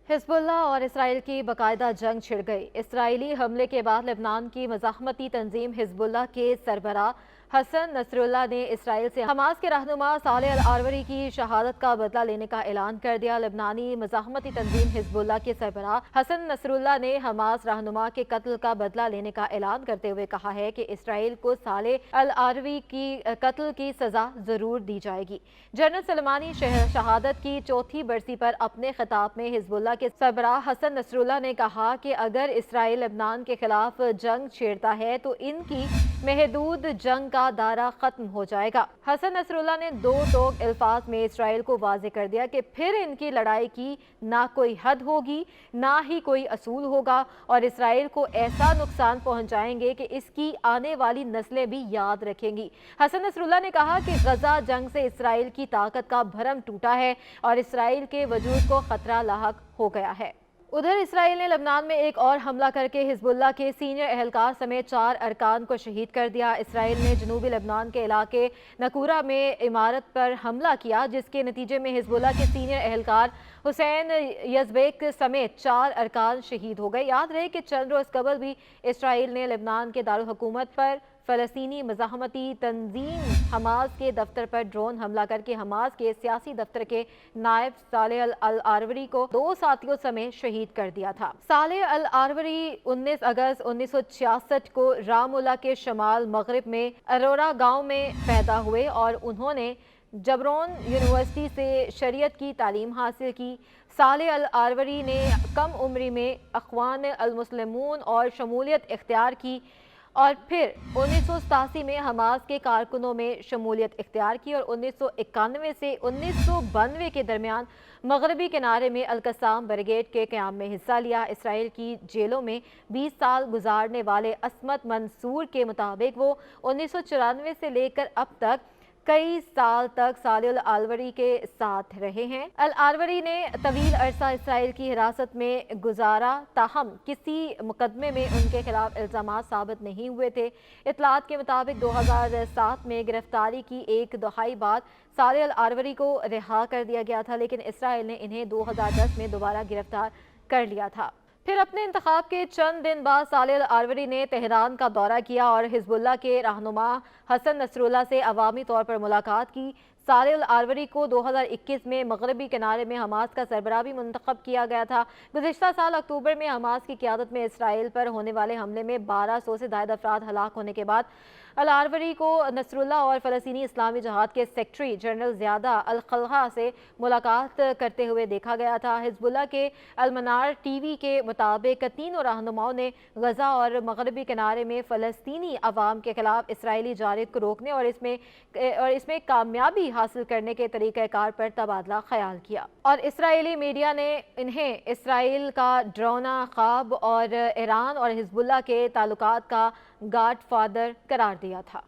हिज़्ब उल्लाह और इसराइल की बाकायदा जंग छिड़ गई। इसराइली हमले के बाद लेबनान की मज़ाहमती तंजीम हिज़्ब उल्लाह के सरबराह हसन नसरुल्लाह ने इसराइल से हमास के रहनुमा सालेह अल आरवरी की शहादत का बदला लेने का ऐलान कर दिया। लेबनानी मज़ाहमती तंजीम हिज़्ब उल्लाह के सरबराह हसन नसरुल्लाह ने हमास रहनुमा के कत्ल का बदला लेने का ऐलान करते हुए कहा है कि इसराइल को सालेह अल आरवरी की कत्ल की सजा जरूर दी जाएगी। जनरल सलमानी शहादत की चौथी बरसी पर अपने खिताब में हिज़्ब उल्लाह के सरबराह हसन नसरुल्लाह ने कहा कि अगर इसराइल लेबनान के खिलाफ जंग छेड़ता है तो इनकी महदूद जंग का दायरा खत्म हो जाएगा। हसन नसरुल्लाह ने दो टोक अल्फाज में इसराइल को वाज़ेह कर दिया कि फिर इनकी लड़ाई की ना कोई हद होगी ना ही कोई असूल होगा और इसराइल को ऐसा नुकसान पहुंचाएंगे कि इसकी आने वाली नस्लें भी याद रखेंगी। हसन नसरुल्लाह ने कहा कि गजा जंग से इसराइल की ताकत का भरम टूटा है और इसराइल के वजूद को खतरा लाहक हो गया है। उधर इसराइल ने लेबनान में एक और हमला करके हिज़्बुल्लाह के सीनियर एहलकार समेत 4 अरकान को शहीद कर दिया। इसराइल ने जनूबी लेबनान के इलाके नकूरा में इमारत पर हमला किया, जिसके नतीजे में हिज़्बुल्लाह के सीनियर एहलकार हुसैन यज़बेक समेत 4 अरकान शहीद हो गए। याद रहे कि चंद रोज़ कबल भी इसराइल ने लेबनान के दारुल हुकूमत पर फ़लस्तीनी मज़ाहमती तंजीम हमास के दफ्तर पर ड्रोन हमला करके हमास के सियासी दफ्तर के नायब सालेह अल आरवरी को 2 साथियों समेत शहीद कर दिया था। सालेह अल आरवरी 19 अगस्त 1966 को रामउल्ला के शमाल मगरिब में अरोरा गांव में पैदा हुए और उन्होंने जबरोन यूनिवर्सिटी से शरीयत की तालीम हासिल की। सालेह अल आरवरी ने कम उम्री में अख्वान अल मुस्लिमून और शमूलियत इख्तियार की और फिर 1987 में हमास के कारकुनों में शमूलियत इख्तियार की और 1991 से 1992 के दरमियान मगरबी किनारे में अल-कसाम ब्रिगेड के क़याम में हिस्सा लिया। इसराइल की जेलों में 20 साल गुजारने वाले असमत मंसूर के मुताबिक वो 1994 से लेकर अब तक कई साल तक सालेह अल आरवरी के साथ रहे हैं। अल आरवरी ने तवील अरसा इसराइल की हिरासत में गुजारा, ताहम किसी मुकदमे में उनके खिलाफ इल्ज़ामात साबित नहीं हुए थे। इतलात के मुताबिक 2007 में गिरफ्तारी की एक दहाई बाद सालेह अल आरवरी को रिहा कर दिया गया था, लेकिन इसराइल ने इन्हें 2010 में दोबारा गिरफ्तार कर लिया था। फिर अपने इंतखाब के चंद दिन बाद सालेह अल आरवरी ने तेहरान का दौरा किया और हिज़्बुल्लाह के रहनुमा हसन नसरुल्लाह से अवामी तौर पर मुलाकात की। सालेह अल आरवरी को 2021 में मगरबी किनारे में हमास का सरबराह भी मुंतखब किया गया था। गुज़िश्ता साल अक्टूबर में हमास की क़यादत में इसराइल पर होने वाले हमले में 1200 से ज़ायद अफराद हलाक होने के बाद अल आरवरी को नसरुल्लाह और फ़लस्तीनी इस्लामी जहाद के सेक्रेटरी जनरल ज़ियादा अल खल्हा से मुलाकात करते हुए देखा गया था। हिज़्बुल्लाह के अलमनार टीवी के मुताबिक तीनों रहनुमाओं ने गजा और मगरबी किनारे में फ़लस्तीनी अवाम के खिलाफ इसराइली जारिब को रोकने और इसमें कामयाबी हासिल करने के तरीक़ाकार पर तबादला ख्याल किया और इसराइली मीडिया ने इन्हें इसराइल का ड्रोना ख्वाब और ईरान और हिज़्बुल्लाह के ताल्लुकात का गॉडफादर करार दिया था।